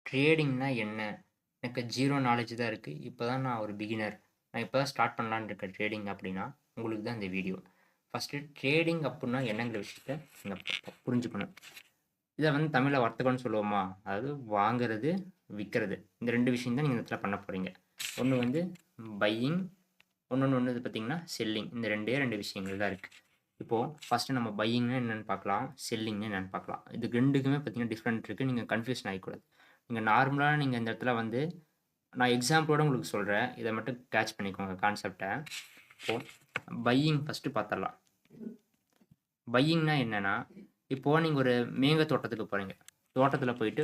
ட்ரேடிங்னா என்ன? எனக்கு 0 நாலேட்ஜ் தான் இருக்கு. இப்ப தான் நான் ஒரு பிகினர். நான் இப்ப தான் ஸ்டார்ட் பண்ணலான்னு இருக்கேன் ட்ரேடிங் அப்டின்னா, உங்களுக்கு தான் இந்த வீடியோ. ஃபர்ஸ்ட்டு ட்ரேடிங் அப்புட்ன்னா என்னங்கிற விஷயத்த நீங்க புரிஞ்சுக்கணும். இத வந்து தமிழ்ல வர்த்தகம்னு சொல்லுவோமா? அதாவது வாங்குறது, விக்கிறது. இந்த 2 விஷயம் தான் நீங்க இந்த இடத்துல பண்ண போறீங்க. ஒண்ணு வந்து பையிங், இன்னொன்னு வந்து பார்த்தீங்கன்னா, செல்லிங். இந்த 2டே 2 விஷயங்கள் தான் இருக்கு. இப்போ ஃபர்ஸ்ட்டு நம்ம பையிங்னா என்னன்னு பார்க்கலாம். செல்லிங்னா என்னன்னு பார்க்கலாம். இது 2க்குமே பார்த்தீங்கன்னா டிஃபரெண்ட் இருக்கு. நீங்க கன்ஃப்யூஷன் ஆயிக்கக்கூடாது. நீங்க நார்மலா இந்த இடத்துல வந்து நான் எக்ஸாம்பிளோட உங்களுக்கு சொல்றேன். இத மட்டும் கேட்ச் பண்ணிக்கோங்க கான்செப்ட்ட. இப்போ பையிங் ஃபர்ஸ்ட்டு பார்த்துரலாம். பையிங்னா என்னன்னா, இப்போ நீங்க ஒரு மேங்கோ தோட்டத்துக்கு போறீங்க. தோட்டத்தில போயிட்டு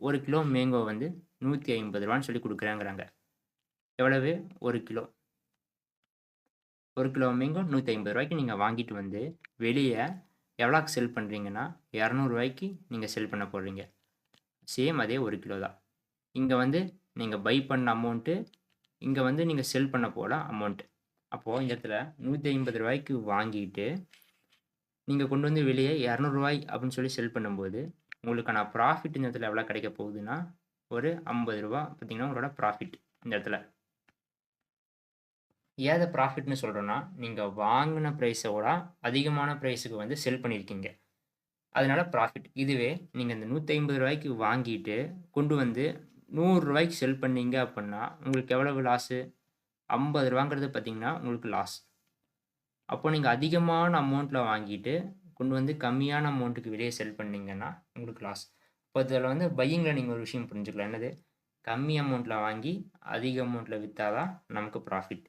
1 கிலோ மேங்கோ வந்து ரூ. 150ன்னு சொல்லி குடுக்குறேங்கிறாங்க. எவ்வளவு? 1 கிலோ. 1 கிலோ மேங்கோ ரூ. 150க்கு நீங்க வாங்கிட்டு வந்து, வெளிய எவ்வளோக்கு செல் பண்றீங்கன்னா, ரூ. 200க்கு நீங்க செல் பண்ண போறீங்க. சேம் அதே 1 கிலோ தான். இங்க வந்து நீங்க பை பண்ண அமௌண்ட்டு, இங்க வந்து நீங்க செல் பண்ண போற அமௌண்ட். அப்போ இந்த இடத்துல ரூ. 150க்கு வாங்கிட்டு, நீங்க கொண்டு வந்து வெளிய ரூ. 200 அப்படின்னு சொல்லி செல் பண்ணும்போது, உங்களுக்கான ப்ராஃபிட் இந்த இடத்துல எவ்வளோ கிடைக்க போகுதுன்னா, ஒரு ரூ. 50 பார்த்தீங்கன்னா, உங்களோட ப்ராஃபிட் இந்த இடத்துல. ஏன் அத ப்ராஃபிட்ன்னு சொல்றோம்னா, நீங்க வாங்குன பிரைஸோட அதிகமான பிரைஸுக்கு வந்து செல் பண்ணியிருக்கீங்க. அதனால ப்ராஃபிட். இதுவே நீங்க இந்த ரூ. 150க்கு வாங்கிட்டு, கொண்டு வந்து ரூ. 100க்கு செல் பண்ணீங்க அப்புட்ன்னா, உங்களுக்கு எவ்வளவு லாஸு? ரூ. 50ங்கிறது பார்த்தீங்கன்னா, உங்களுக்கு லாஸ். அப்போ நீங்க அதிகமான அமௌண்ட்ல வாங்கிட்டு, கொண்டு வந்து கம்மியான அமௌண்ட்டுக்கு வெளிய செல் பண்ணீங்கன்னா, உங்களுக்கு லாஸ். இப்போ இதில வந்து பையிங்ல நீங்க ஒரு விஷயம் புரிஞ்சுக்கலாம். என்னது? கம்மி அமௌண்ட்ல வாங்கி, அதிக அமௌண்ட்ல வித்தா தான் நமக்கு ப்ராஃபிட்.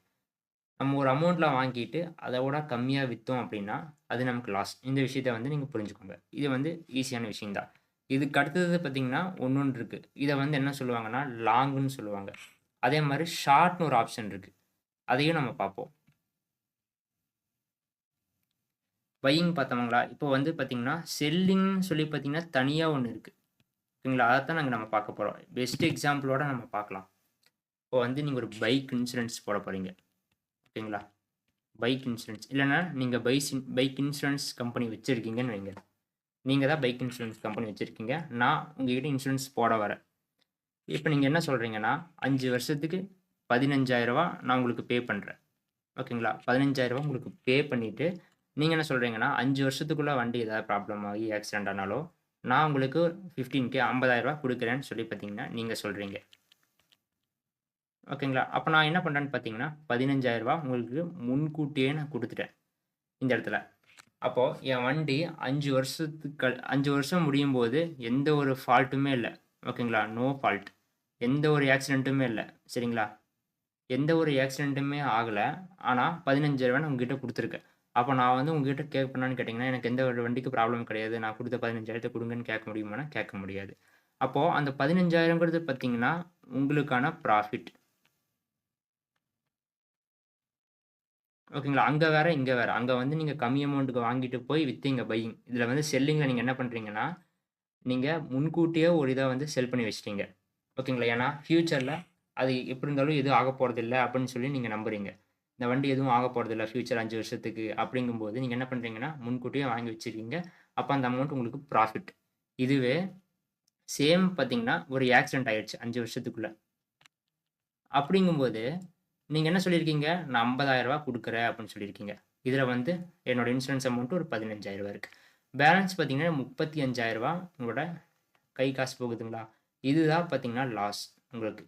நம்ம ஒரு அமௌண்ட்ல வாங்கிட்டு, அத விட கம்மியா வித்தோம் அப்டின்னா, அது நமக்கு லாஸ். இந்த விஷயத்த வந்து நீங்க புரிஞ்சுக்கோங்க. இது வந்து ஈஸியான விஷயம் தான். இதுக்கு அடுத்தது பார்த்தீங்கன்னா, இன்னொன்னு இருக்கு. இத வந்து என்ன சொல்லுவாங்கன்னா, லாங்குன்னு சொல்லுவாங்க. அதே மாரி ஷார்ட்ன்னு ஒரு ஆப்ஷன் இருக்கு. அதையும் நம்ம பார்ப்போம். பையிங் பார்த்தோமுங்களா, இப்போ வந்து பார்த்தீங்கன்னா, செல்லிங்ன்னு சொல்லி பார்த்தீங்கன்னா, தனியா ஒண்ணு இருக்கு. ஓகேங்களா? அதத்தான் நம்ம பார்க்க போறோம். பெஸ்ட் எக்ஸாம்பிளோட நம்ம பார்க்கலாம். இப்போ வந்து நீங்க ஒரு பைக் இன்சூரன்ஸ் போட போறீங்க. ஓகேங்களா? பைக் இன்சூரன்ஸ் இல்லன்னா, நீங்க பைக் இன்சூரன்ஸ் கம்பெனி வச்சிருக்கீங்கன்னு வைங்க. நீங்க தான் பைக் இன்சூரன்ஸ் கம்பெனி வச்சிருக்கீங்க. நான் உங்ககிட்ட இன்சூரன்ஸ் போட வரேன். இப்ப நீங்க என்ன சொல்றீங்கன்னா, 5 வருஷத்துக்கு ரூ. 15,000 நான் உங்களுக்கு பே பண்றேன். ஓகேங்களா? ரூ. 15,000 உங்களுக்கு பே பண்ணிட்டு, நீங்க என்ன சொல்றீங்கன்னா, 5 வருஷத்துக்குள்ள வண்டி ஏதாவது ப்ராப்ளம் ஆகி ஆக்சிடென்ட் ஆனாலோ, நான் உங்களுக்கு 15K ரூ. 50,000 குடுக்குறேன்னு சொல்லி பார்த்தீங்கன்னா, நீங்க சொல்றீங்க. ஓகேங்களா? அப்ப நான் என்ன பண்றேன்னு பார்த்தீங்கன்னா, ரூ. 15,000 உங்களுக்கு முன்கூட்டியே நான் குடுத்துட்டேன், இந்த இடத்துல. அப்போ என் வண்டி 5 வருஷம் முடியும்போது எந்த ஒரு ஃபால்ட்டுமே இல்ல. ஓகேங்களா? No fault. எந்த ஒரு ஆக்சிடென்ட்டுமே இல்ல. சரிங்களா? எந்த ஒரு ஆக்சிடென்ட்டுமே ஆகல. ஆனா ரூ. 15,000 நான் உங்ககிட்ட குடுத்துருக்கேன். அப்ப நான் வந்து உங்ககிட்ட கேட்பேனான்னு கேட்டீங்கன்னா, எனக்கு எந்த ஒரு வண்டிக்கும் ப்ராப்ளம் கிடையாது. நான் குடுத்த 15,000 குடுங்கன்னு கேட்க முடியுமான்னா, கேட்க முடியாது. அப்போ அந்த 15,000ங்கிறது பார்த்தீங்கன்னா, உங்களுக்கான ப்ராஃபிட். ஓகேங்களா? அங்க வேற, இங்க வேற. அங்க வந்து நீங்க கம்மி அமௌண்ட்டுக்கு வாங்கிட்டு போய் வித்தீங்க பையிங். இதுல வந்து செல்லிங்ல நீங்க என்ன பண்றீங்கன்னா, நீங்க முன்கூட்டியே ஒரு இத வந்து செல் பண்ணி வச்சுட்டீங்க. ஓகேங்களா? ஏன்னா ஃபியூச்சர்ல அது எப்படி இருந்தாலும் எதுவும் ஆகப் போறதில்ல அப்படின்னு சொல்லி நீங்க நம்புறீங்க. இந்த வண்டி எதுவும் ஆகப் போறதில்ல ஃபியூச்சர் 5 வருஷத்துக்கு அப்படிங்கும்போது, நீங்க என்ன பண்றீங்கன்னா, முன்கூட்டியே வாங்கி வச்சிருக்கீங்க. அப்ப அந்த அமௌண்ட் உங்களுக்கு ப்ராஃபிட். இதுவே சேம் பார்த்தீங்கன்னா, ஒரு ஆக்சிடென்ட் ஆயிடுச்சு 5 வருஷத்துக்குள்ள. அப்படிங்கும்போது, நீங்க என்ன சொல்லியிருக்கீங்க? நான் ரூ. 50,000 குடுக்குறேன் அப்படின்னு சொல்லியிருக்கீங்க. இதுல வந்து என்னோட இன்சூரன்ஸ் அமௌண்ட் ஒரு ரூ. 15,000 இருக்கு. பேலன்ஸ் பார்த்தீங்கன்னா, ரூ. 35,000 உங்களோட கை காசு போகுதுங்களா? இதுதான் பார்த்தீங்கன்னா லாஸ் உங்களுக்கு.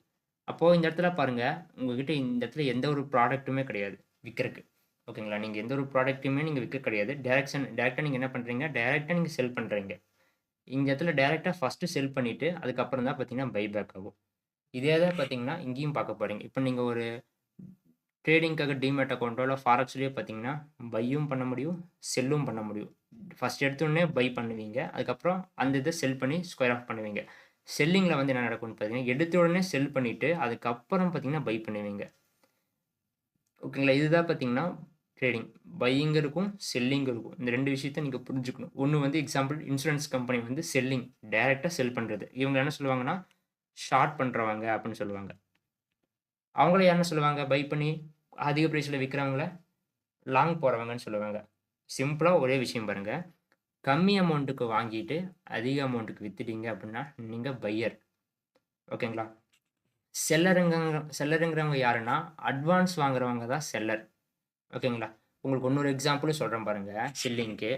அப்போ இந்த இடத்துல பாருங்க, உங்ககிட்ட இந்த இடத்துல எந்த ஒரு ப்ராடக்ட்டுமே கிடையாது விக்கிறக்கு. ஓகேங்களா? நீங்க எந்த ஒரு ப்ராடக்ட்டுமே நீங்க விக்க கிடையாது. டைரக்ட்டா நீங்க என்ன பண்றீங்க? டைரக்ட்டா நீங்க செல் பண்றீங்க. இந்த இடத்துல டைரக்ட்டா ஃபர்ஸ்ட்டு செல் பண்ணிட்டு, அதுக்கப்புறம் தான் பார்த்தீங்கன்னா பைபேக் ஆகும். இதே தான் பார்த்தீங்கன்னா, இங்கேயும் பார்க்க போறீங்க. இப்ப நீங்க ஒரு ட்ரேடிங்க்காக டீமேட் அக்கவுண்டோ, இல்ல ஃபாரெக்ஸ்லயோ பார்த்தீங்கன்னா, பையும் பண்ண முடியும், செல்லும் பண்ண முடியும். ஃபர்ஸ்ட் எடுத்தோனே பை பண்ணுவீங்க. அதுக்கப்புறம் அந்த இத செல் பண்ணி ஸ்கொயர் ஆஃப் பண்ணுவீங்க. செல்லிங்ல வந்து என்ன நடக்கும்னு பார்த்தீங்கன்னா, எடுத்த உடனே செல் பண்ணிட்டு, அதுக்கப்புறம் பார்த்தீங்கன்னா, பை பண்ணுவீங்க. ஓகேங்களா? இதுதான் பார்த்தீங்கன்னா ட்ரேடிங். பையிங் இருக்கும், செல்லிங் இருக்கும். இந்த 2 விஷயத்த நீங்க புரிஞ்சுக்கணும். ஒண்ணு வந்து எக்ஸாம்பிள் இன்சூரன்ஸ் கம்பெனி வந்து செல்லிங். டைரக்ட்டா செல் பண்றது. இவங்க என்ன சொல்லுவாங்கன்னா, ஷார்ட் பண்றவங்க அப்படின்னு சொல்லுவாங்க. அவங்கள என்ன சொல்லுவாங்க? பை பண்ணி அதிக பிரைஸ்ல விக்கிறவங்கள லாங் போறவங்கன்னு சொல்லுவாங்க. சிம்பிளா ஒரே விஷயம் பாருங்க. கம்மி அமௌண்ட்டுக்கு வாங்கிட்டு, அதிக அமௌண்ட்டுக்கு வித்துட்டீங்க அப்டின்னா, நீங்க பையர். ஓகேங்களா? செல்லருங்கிறவங்க யாருன்னா, அட்வான்ஸ் வாங்குறவங்க தான் செல்லர். ஓகேங்களா? உங்களுக்கு இன்னொரு எக்ஸாம்பிளும் சொல்றேன் பாருங்க, செல்லிங்க்கு.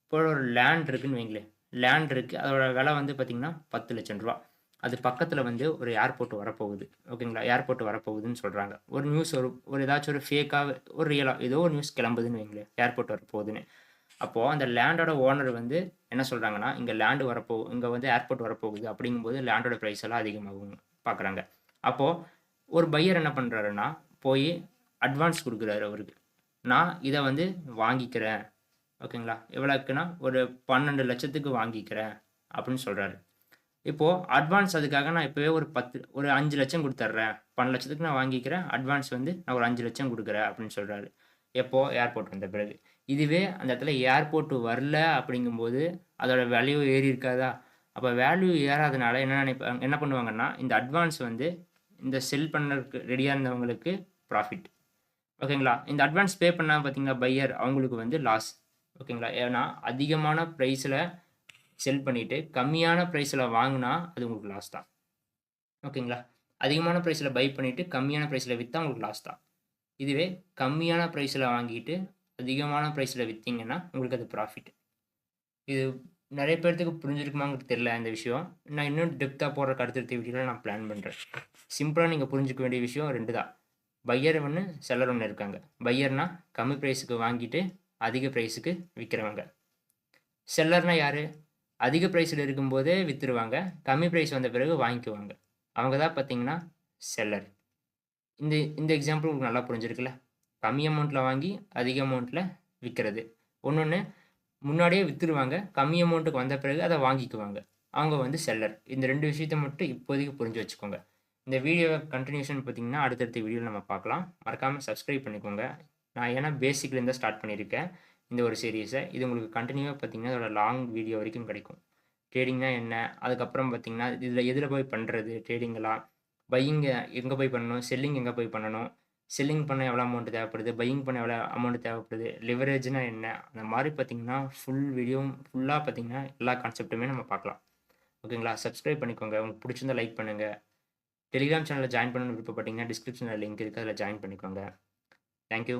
இப்போ ஒரு லேண்ட் இருக்குன்னு வைங்களேன். லேண்ட் இருக்கு. அதோட விலை வந்து பார்த்தீங்கன்னா, ரூ. 10,00,000. அது பக்கத்தில வந்து ஒரு ஏர்போர்ட் வரப்போகுது. ஓகேங்களா? ஏர்போர்ட் வரப்போகுதுன்னு சொல்றாங்க. ஒரு நியூஸ் ஒரு ஒரு ஏதாச்சும் ஒரு ஃபேக்கா, ஒரு ரியலா ஏதோ ஒரு நியூஸ் கிளம்புதுன்னு வைங்களேன். ஏர்போர்ட் வரப்போகுதுன்னு. அப்போ அந்த லேண்டோட ஓனர் வந்து என்ன சொல்றாங்கன்னா, இங்க வந்து ஏர்போர்ட் வரப்போகுது அப்படிங்கும்போது லேண்டோட பிரைஸ் எல்லாம் அதிகமாகும் பார்க்குறாங்க. அப்போ ஒரு பையர் என்ன பண்றாருன்னா, போயி அட்வான்ஸ் குடுக்குறாரு அவருக்கு. நான் இத வந்து வாங்கிக்கிறேன். ஓகேங்களா? எவ்வளவுக்குன்னா, ஒரு 12,00,000க்கு வாங்கிக்கிறேன் அப்படின்னு சொல்றாரு. இப்போ அட்வான்ஸ் அதுக்காக நான் இப்பவே ஒரு 5,00,000 குடுத்துர்றேன். 12,00,000க்கு நான் வாங்கிக்கிறேன். அட்வான்ஸ் வந்து நான் ஒரு 5,00,000 குடுக்குறேன் அப்படின்னு சொல்றாரு. எப்போ? ஏர்போர்ட் வந்த பிறகு. இதுவே அந்த இடத்துல ஏர்போர்ட் வரல அப்படிங்கும்போது, அதோட வேல்யூ ஏறி இருக்காதா? அப்ப வேல்யூ ஏறாதனால என்ன பண்ணுவாங்கன்னா, இந்த அட்வான்ஸ் வந்து இந்த செல் பண்ணறக்கு ரெடியா இருந்தவங்களுக்கு ப்ராஃபிட். ஓகேங்களா? இந்த அட்வான்ஸ் பே பண்ணாங்க பார்த்தீங்களா பையர், அவங்களுக்கு வந்து லாஸ். ஓகேங்களா? ஏன்னா அதிகமான பிரைஸ்ல செல் பண்ணிட்டு, கம்மியான பிரைஸ்ல வாங்குனா, அது உங்களுக்கு லாஸ் தான். ஓகேங்களா? அதிகமான பிரைஸ்ல பை பண்ணிட்டு, கம்மியான பிரைஸ்ல வித்தா உங்களுக்கு லாஸ் தான். இதுவே கம்மியான பிரைஸ்ல வாங்கிட்டு, அதிகமான பிரைஸ்ல வித்தீங்கன்னா, உங்களுக்கு அது ப்ராஃபிட். இது நெறைய பேத்துக்கு புரிஞ்சிருக்குமான்னு தெரியல இந்த விஷயம். நான் இன்னும் டெப்த்தா போடுறக்கு அடுத்தடுத்த வீடியோல நான் பிளான் பண்றேன். சிம்பிளா நீங்க புரிஞ்சுக்க வேண்டிய விஷயம் 2 தான். பையர் ஒண்ணு, செல்லர் ஒண்ணு இருக்காங்க. பையர்னா கம்மி பிரைஸ்க்கு வாங்கிட்டு, அதிக பிரைஸ்க்கு விக்கிறவங்க. செல்லர்னா யாரு? அதிக பிரைஸ்ல இருக்கும்போதே வித்துருவாங்க. கம்மி பிரைஸ் வந்த பிறகு வாங்கிக்குவாங்க. அவங்க தான் பார்த்தீங்கன்னா, செல்லர். இந்த இந்த எக்ஸாம்பிள் உங்களுக்கு நல்லா புரிஞ்சிருக்குல்ல? கம்மி அமௌண்ட்ல வாங்கி, அதிக அமௌண்ட்ல விக்கிறது. இன்னொன்னு முன்னாடியே வித்துருவாங்க. கம்மி அமௌண்ட்டுக்கு வந்த பிறகு அத வாங்கிக்குவாங்க. அவங்க வந்து செல்லர். இந்த 2 விஷயத்த மட்டும் இப்போதைக்கு புரிஞ்சு வச்சுக்கோங்க. இந்த வீடியோ கன்டினியூஷன் பார்த்தீங்கன்னா, அடுத்தடுத்த வீடியோல நம்ம பார்க்கலாம். மறக்காம சப்ஸ்கிரைப் பண்ணிக்கோங்க. நான் ஏன்னா பேசிக்லேருந்து தான் ஸ்டார்ட் பண்ணியிருக்கேன். இந்த ஒரு சீரிஸ. இது உங்களுக்கு கன்டினியூவா பார்த்தீங்கன்னா, அதோட லாங் வீடியோ வரைக்கும் கிடைக்கும். ட்ரேடிங்னா என்ன? அதுக்கப்புறம் பார்த்தீங்கன்னா, இதில எதில போய் பண்றது ட்ரேடிங்லாம்? பையிங் எங்க போய் பண்ணணும்? செல்லிங் எங்க போய் பண்ணணும்? செல்லிங் பண்ண எவ்வளோ அமௌண்ட் தேவைப்படுது? பையிங் பண்ண எவ்வளோ அமௌண்ட் தேவைப்படுது? லிவரேஜ்னா என்ன? அந்த மாரி பார்த்தீங்கன்னா, ஃபுல்லா பார்த்தீங்கன்னா, எல்லா கான்செப்ட்டுமே நம்ம பார்க்கலாம். ஓகேங்களா? சப்ஸ்கிரைப் பண்ணிக்கோங்க. உங்களுக்கு புடிச்சிருந்தா லைக் பண்ணுங்க. டெலிகிராம் சேனல்ல ஜாயின் பண்ணணும்னு விருப்பப்பட்டீங்கன்னா, டிஸ்கிரிப்ஷன்ல லிங்க் இருக்கு. அதில ஜாயின் பண்ணிக்கோங்க. Thank you.